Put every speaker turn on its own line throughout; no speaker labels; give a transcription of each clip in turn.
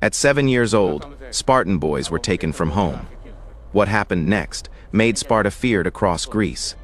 At 7 years old, Spartan boys were taken from home. What happened next made Sparta feared across Greece.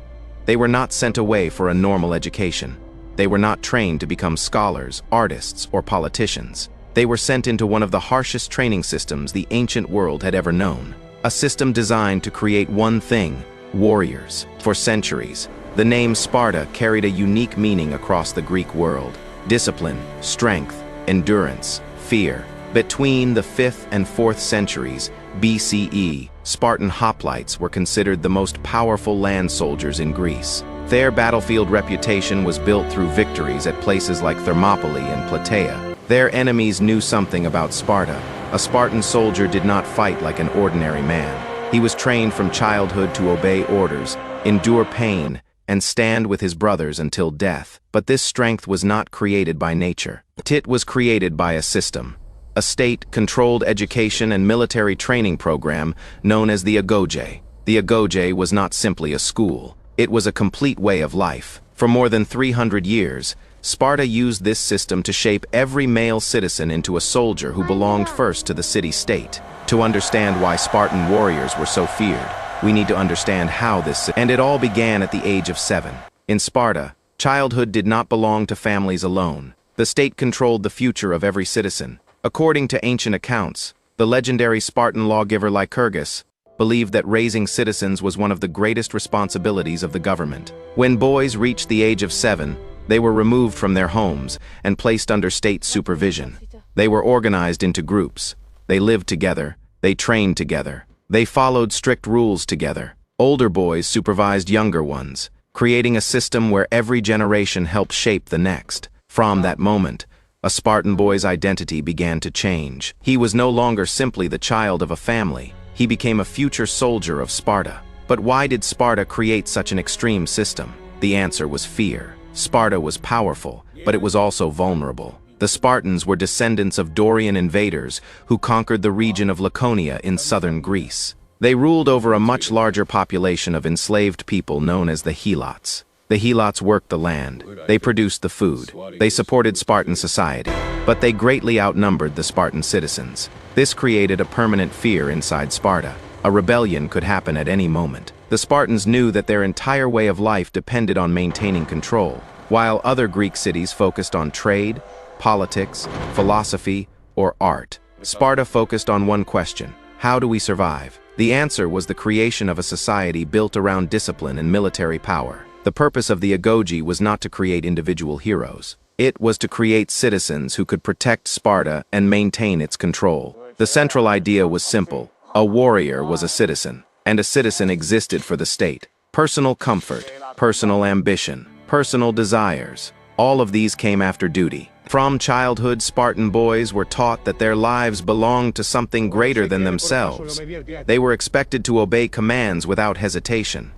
They were not sent away for a normal education. They were not trained to become scholars, artists, or politicians. They were sent into one of the harshest training systems the ancient world had ever known. A system designed to create one thing: warriors. For centuries, the name Sparta carried a unique meaning across the Greek world: discipline, strength, endurance, fear. Between the 5th and 4th centuries BCE, Spartan hoplites were considered the most powerful land soldiers in Greece. Their battlefield reputation was built through victories at places like Thermopylae and Plataea. Their enemies knew something about Sparta. A Spartan soldier did not fight like an ordinary man. He was trained from childhood to obey orders, endure pain, and stand with his brothers until death. But this strength was not created by nature. It was created by a system. A state-controlled education and military training program known as the agoge. The agoge was not simply a school. It was a complete way of life. For more than 300 years, Sparta used this system to shape every male citizen into a soldier who belonged first to the city-state. To understand why Spartan warriors were so feared, we need to understand how this... And it all began at the age of 7. In Sparta, childhood did not belong to families alone. The state controlled the future of every citizen. According to ancient accounts, the legendary Spartan lawgiver Lycurgus believed that raising citizens was one of the greatest responsibilities of the government. When boys reached the age of 7, they were removed from their homes and placed under state supervision. They were organized into groups. They lived together. They trained together. They followed strict rules together. Older boys supervised younger ones, creating a system where every generation helped shape the next. From that moment, a Spartan boy's identity began to change. He was no longer simply the child of a family. He became a future soldier of Sparta. But why did Sparta create such an extreme system? The answer was fear. Sparta was powerful, but it was also vulnerable. The Spartans were descendants of Dorian invaders who conquered the region of Laconia in southern Greece. They ruled over a much larger population of enslaved people known as the Helots. The Helots worked the land. They produced the food. They supported Spartan society. But they greatly outnumbered the Spartan citizens. This created a permanent fear inside Sparta. A rebellion could happen at any moment. The Spartans knew that their entire way of life depended on maintaining control. While other Greek cities focused on trade, politics, philosophy, or art, Sparta focused on one question: how do we survive? The answer was the creation of a society built around discipline and military power. The purpose of the agoge was not to create individual heroes. It was to create citizens who could protect Sparta and maintain its control. The central idea was simple. A warrior was a citizen, and a citizen existed for the state. Personal comfort, personal ambition, personal desires, all of these came after duty. From childhood, Spartan boys were taught that their lives belonged to something greater than themselves. They were expected to obey commands without hesitation.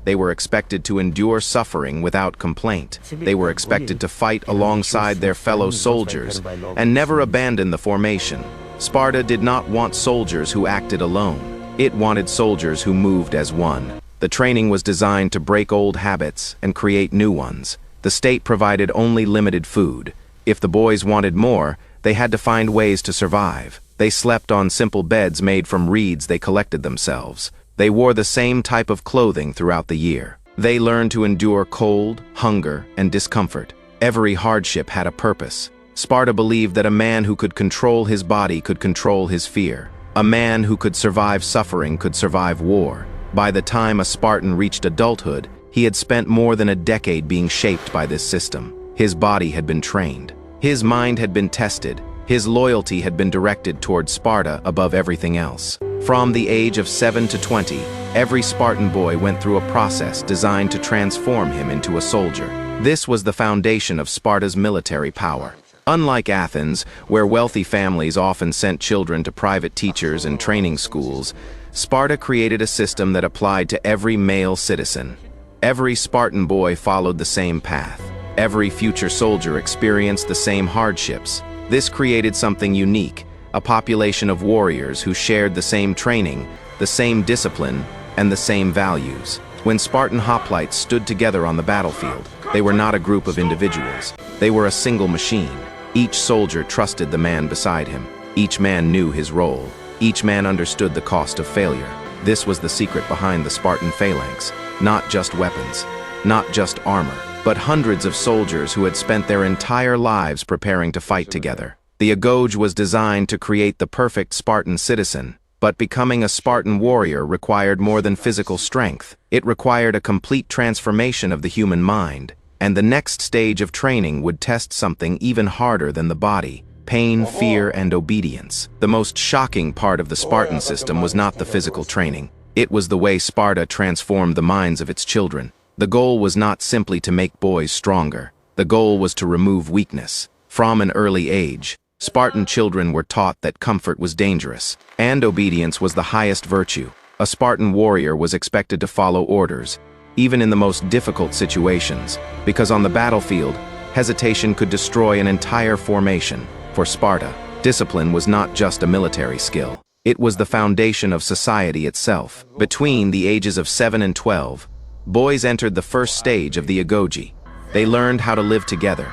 They were expected to endure suffering without complaint. They were expected to fight alongside their fellow soldiers and never abandon the formation. Sparta did not want soldiers who acted alone. It wanted soldiers who moved as one. The training was designed to break old habits and create new ones. The state provided only limited food. If the boys wanted more, they had to find ways to survive. They slept on simple beds made from reeds they collected themselves. They wore the same type of clothing throughout the year. They learned to endure cold, hunger, and discomfort. Every hardship had a purpose. Sparta believed that a man who could control his body could control his fear. A man who could survive suffering could survive war. By the time a Spartan reached adulthood, he had spent more than a decade being shaped by this system. His body had been trained. His mind had been tested. His loyalty had been directed toward Sparta above everything else. From the age of 7 to 20, every Spartan boy went through a process designed to transform him into a soldier. This was the foundation of Sparta's military power. Unlike Athens, where wealthy families often sent children to private teachers and training schools, Sparta created a system that applied to every male citizen. Every Spartan boy followed the same path. Every future soldier experienced the same hardships. This created something unique, a population of warriors who shared the same training, the same discipline, and the same values. When Spartan hoplites stood together on the battlefield, they were not a group of individuals. They were a single machine. Each soldier trusted the man beside him. Each man knew his role. Each man understood the cost of failure. This was the secret behind the Spartan phalanx. Not just weapons, not just armor, but hundreds of soldiers who had spent their entire lives preparing to fight together. The agoge was designed to create the perfect Spartan citizen, but becoming a Spartan warrior required more than physical strength. It required a complete transformation of the human mind, and the next stage of training would test something even harder than the body: pain, fear, and obedience. The most shocking part of the Spartan system was not the physical training. It was the way Sparta transformed the minds of its children. The goal was not simply to make boys stronger. The goal was to remove weakness. From an early age, Spartan children were taught that comfort was dangerous, and obedience was the highest virtue. A Spartan warrior was expected to follow orders, even in the most difficult situations, because on the battlefield, hesitation could destroy an entire formation. For Sparta, discipline was not just a military skill. It was the foundation of society itself. Between the ages of 7 and 12, boys entered the first stage of the agoge. They learned how to live together.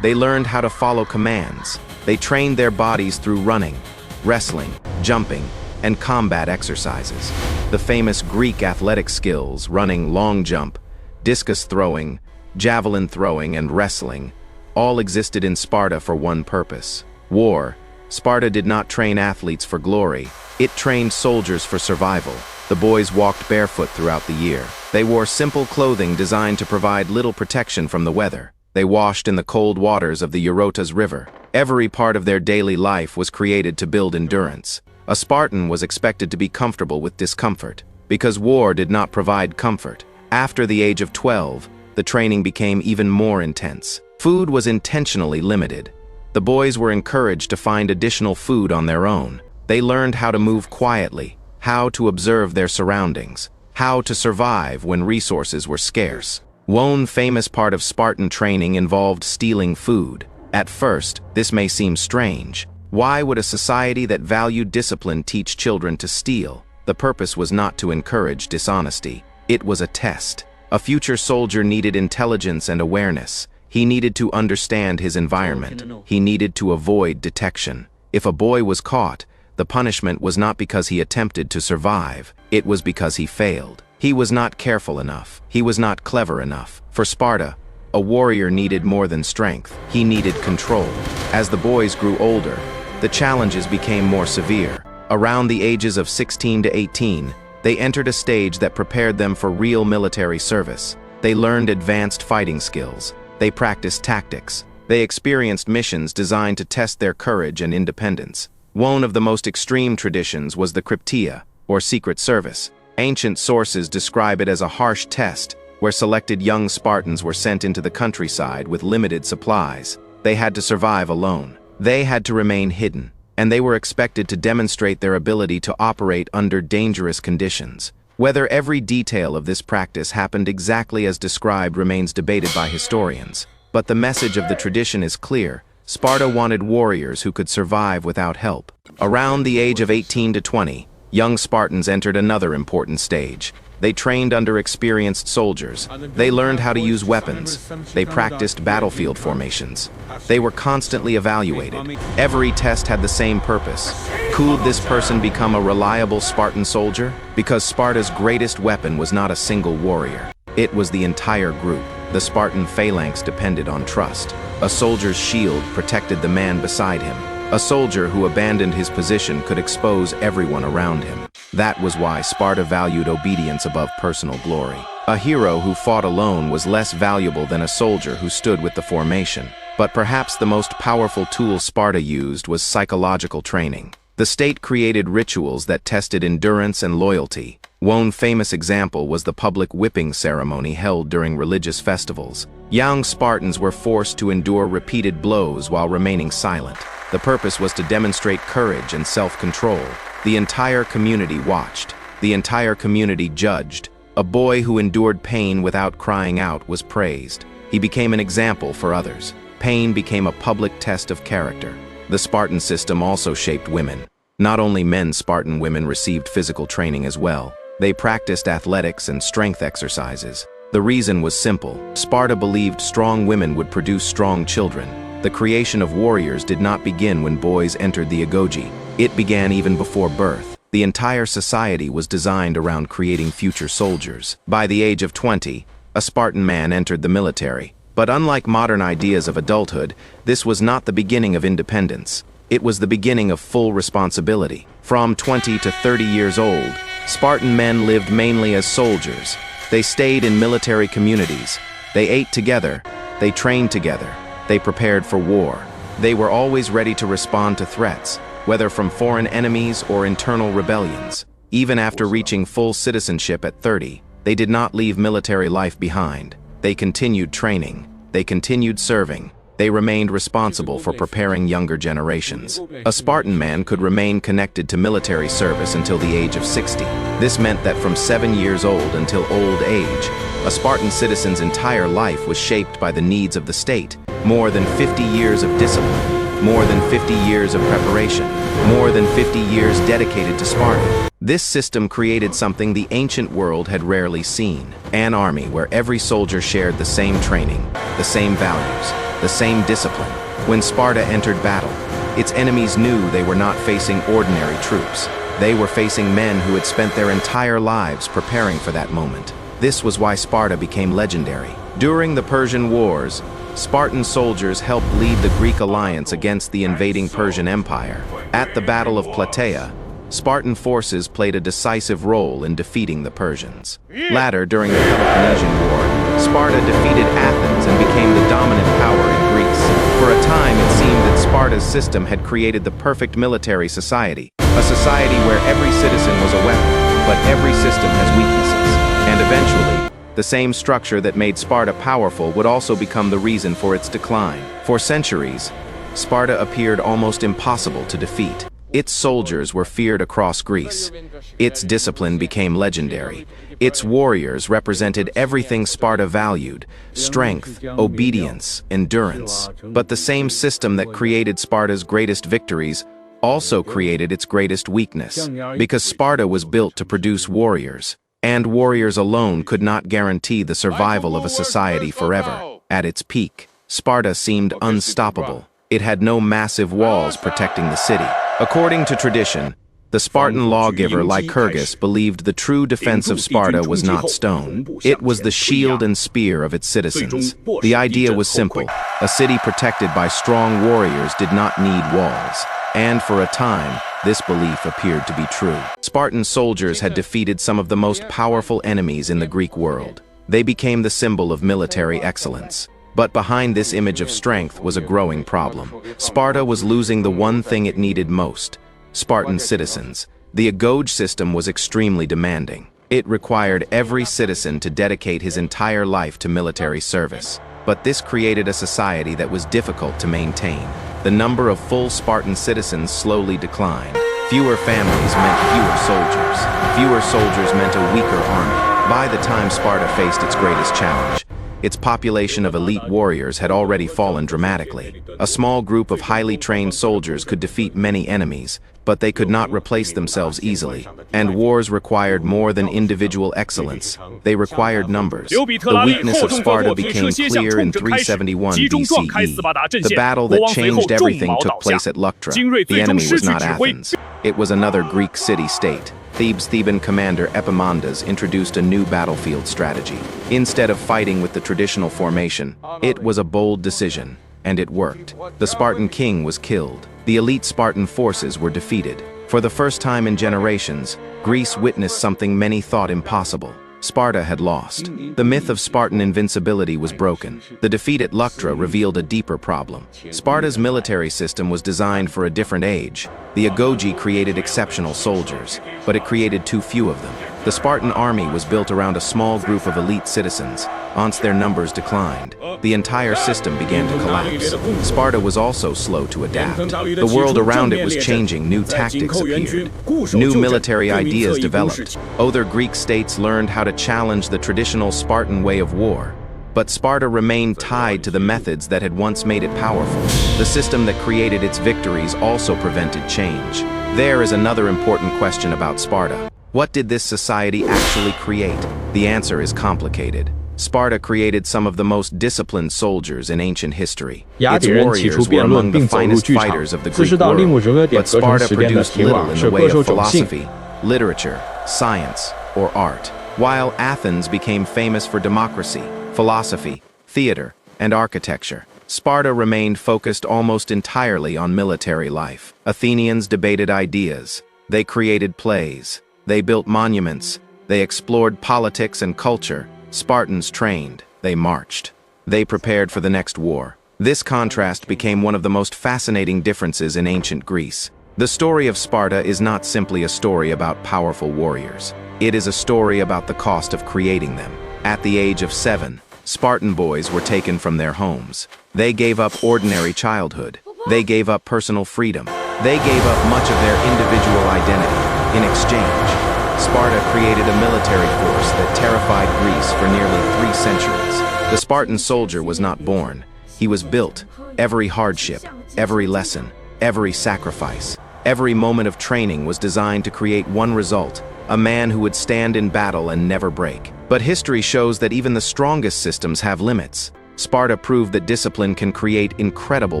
They learned how to follow commands. They trained their bodies through running, wrestling, jumping, and combat exercises. The famous Greek athletic skills, running, long jump, discus throwing, javelin throwing, and wrestling, all existed in Sparta for one purpose: war. Sparta did not train athletes for glory. It trained soldiers for survival. The boys walked barefoot throughout the year. They wore simple clothing designed to provide little protection from the weather. They washed in the cold waters of the Eurotas River. Every part of their daily life was created to build endurance. A Spartan was expected to be comfortable with discomfort, because war did not provide comfort. After the age of 12, the training became even more intense. Food was intentionally limited. The boys were encouraged to find additional food on their own. They learned how to move quietly, how to observe their surroundings, how to survive when resources were scarce. One famous part of Spartan training involved stealing food. At first, this may seem strange. Why would a society that valued discipline teach children to steal? The purpose was not to encourage dishonesty. It was a test. A future soldier needed intelligence and awareness. He needed to understand his environment. He needed to avoid detection. If a boy was caught, the punishment was not because he attempted to survive. It was because he failed. He was not careful enough. He was not clever enough. For Sparta, a warrior needed more than strength. He needed control. As the boys grew older, the challenges became more severe. Around the ages of 16 to 18, they entered a stage that prepared them for real military service. They learned advanced fighting skills. They practiced tactics. They experienced missions designed to test their courage and independence. One of the most extreme traditions was the Capua, or secret service. Ancient sources describe it as a harsh test, where selected young Spartans were sent into the countryside with limited supplies. They had to survive alone. They had to remain hidden, and they were expected to demonstrate their ability to operate under dangerous conditions. Whether every detail of this practice happened exactly as described remains debated by historians, but the message of the tradition is clear. Sparta wanted warriors who could survive without help. Around the age of 18 to 20, young Spartans entered another important stage. They trained under experienced soldiers. They learned how to use weapons. They practiced battlefield formations. They were constantly evaluated. Every test had the same purpose. Could this person become a reliable Spartan soldier? Because Sparta's greatest weapon was not a single warrior. It was the entire group. The Spartan phalanx depended on trust. A soldier's shield protected the man beside him. A soldier who abandoned his position could expose everyone around him. That was why Sparta valued obedience above personal glory. A hero who fought alone was less valuable than a soldier who stood with the formation. But perhaps the most powerful tool Sparta used was psychological training. The state created rituals that tested endurance and loyalty. One famous example was the public whipping ceremony held during religious festivals. Young Spartans were forced to endure repeated blows while remaining silent. The purpose was to demonstrate courage and self-control. The entire community watched. The entire community judged. A boy who endured pain without crying out was praised. He became an example for others. Pain became a public test of character. The Spartan system also shaped women. Not only men, Spartan women received physical training as well. They practiced athletics and strength exercises. The reason was simple. Sparta believed strong women would produce strong children. The creation of warriors did not begin when boys entered the agoge. It began even before birth. The entire society was designed around creating future soldiers. By the age of 20, a Spartan man entered the military. But unlike modern ideas of adulthood, this was not the beginning of independence. It was the beginning of full responsibility. From 20 to 30 years old, Spartan men lived mainly as soldiers. They stayed in military communities. They ate together. They trained together. They prepared for war. They were always ready to respond to threats, whether from foreign enemies or internal rebellions. Even after reaching full citizenship at 30, they did not leave military life behind. They continued training. They continued serving. They remained responsible for preparing younger generations. A Spartan man could remain connected to military service until the age of 60. This meant that from 7 years old until old age, a Spartan citizen's entire life was shaped by the needs of the state. More than 50 years of discipline, more than 50 years of preparation, more than 50 years dedicated to Sparta. This system created something the ancient world had rarely seen: an army where every soldier shared the same training, the same values, the same discipline. When Sparta entered battle, its enemies knew they were not facing ordinary troops. They were facing men who had spent their entire lives preparing for that moment. This was why Sparta became legendary. During the Persian Wars, Spartan soldiers helped lead the Greek alliance against the invading Persian Empire. At the Battle of Plataea, Spartan forces played a decisive role in defeating the Persians. Later, during the Peloponnesian War, Sparta defeated Athens and became the dominant power in Greece. For a time, it seemed that Sparta's system had created the perfect military society, a society where every citizen was a weapon, but every system has weaknesses. And eventually, the same structure that made Sparta powerful would also become the reason for its decline. For centuries, Sparta appeared almost impossible to defeat. Its soldiers were feared across Greece. Its discipline became legendary. Its warriors represented everything Sparta valued: strength, obedience, endurance. But the same system that created Sparta's greatest victories also created its greatest weakness, because Sparta was built to produce warriors, and warriors alone could not guarantee the survival of a society forever. At its peak, Sparta seemed unstoppable. It had no massive walls protecting the city. According to tradition, the Spartan lawgiver Lycurgus believed the true defense of Sparta was not stone. It was the shield and spear of its citizens. The idea was simple: a city protected by strong warriors did not need walls. And for a time, this belief appeared to be true. Spartan soldiers had defeated some of the most powerful enemies in the Greek world. They became the symbol of military excellence. But behind this image of strength was a growing problem. Sparta was losing the one thing it needed most: Spartan citizens. The agoge system was extremely demanding. It required every citizen to dedicate his entire life to military service. But this created a society that was difficult to maintain. The number of full Spartan citizens slowly declined. Fewer families meant fewer soldiers. Fewer soldiers meant a weaker army. By the time Sparta faced its greatest challenge, its population of elite warriors had already fallen dramatically. A small group of highly trained soldiers could defeat many enemies, but they could not replace themselves easily. And wars required more than individual excellence. They required numbers. The weakness of Sparta became clear in 371 BCE. The battle that changed everything took place at Leuctra. The enemy was not Athens. It was another Greek city-state. Thebes' Theban commander Epaminondas introduced a new battlefield strategy. Instead of fighting with the traditional formation, it was a bold decision, and it worked. The Spartan king was killed. The elite Spartan forces were defeated. For the first time in generations, Greece witnessed something many thought impossible. Sparta had lost. The myth of Spartan invincibility was broken. The defeat at Leuctra revealed a deeper problem. Sparta's military system was designed for a different age. The agoge created exceptional soldiers, but it created too few of them. The Spartan army was built around a small group of elite citizens. Once their numbers declined, the entire system began to collapse. Sparta was also slow to adapt. The world around it was changing. New tactics appeared. New military ideas developed. Other Greek states learned how to challenge the traditional Spartan way of war. But Sparta remained tied to the methods that had once made it powerful. The system that created its victories also prevented change. There is another important question about Sparta. What did this society actually create? The answer is complicated. Sparta created some of the most disciplined soldiers in ancient history.
雅
Its
典人起初
warriors were
辩论
among the
并走入
finest
剧场，
fighters of the
自
Greek
是到令
world,
武哲热点
but
革成
Sparta
时间的
produced
提
little
网
in
是
the
各
way
受
of
种姓。
philosophy, literature, science, or art, while Athens became famous for democracy, philosophy, theater, and architecture. Sparta remained focused almost entirely on military life. Athenians debated ideas. They created plays. They built monuments. They explored politics and culture. Spartans trained. They marched. They prepared for the next war. This contrast became one of the most fascinating differences in ancient Greece. The story of Sparta is not simply a story about powerful warriors. It is a story about the cost of creating them. At the age of 7, Spartan boys were taken from their homes. They gave up ordinary childhood. They gave up personal freedom. They gave up much of their individual identity. In exchange, Sparta created a military force that terrified Greece for nearly 3 centuries. The Spartan soldier was not born. He was built. Every hardship, every lesson, every sacrifice, every moment of training was designed to create one result: a man who would stand in battle and never break. But history shows that even the strongest systems have limits. Sparta proved that discipline can create incredible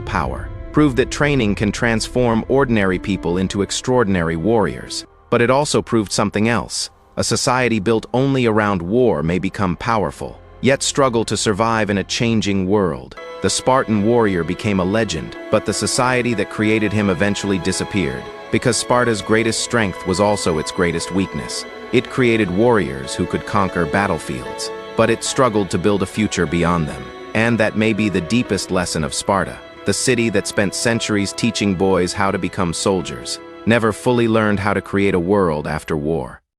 power, proved that training can transform ordinary people into extraordinary warriors. But it also proved something else. A society built only around war may become powerful, yet struggle to survive in a changing world. The Spartan warrior became a legend, but the society that created him eventually disappeared, because Sparta's greatest strength was also its greatest weakness. It created warriors who could conquer battlefields, but it struggled to build a future beyond them. And that may be the deepest lesson of Sparta. The city that spent centuries teaching boys how to become soldiers never fully learned how to create a world after war.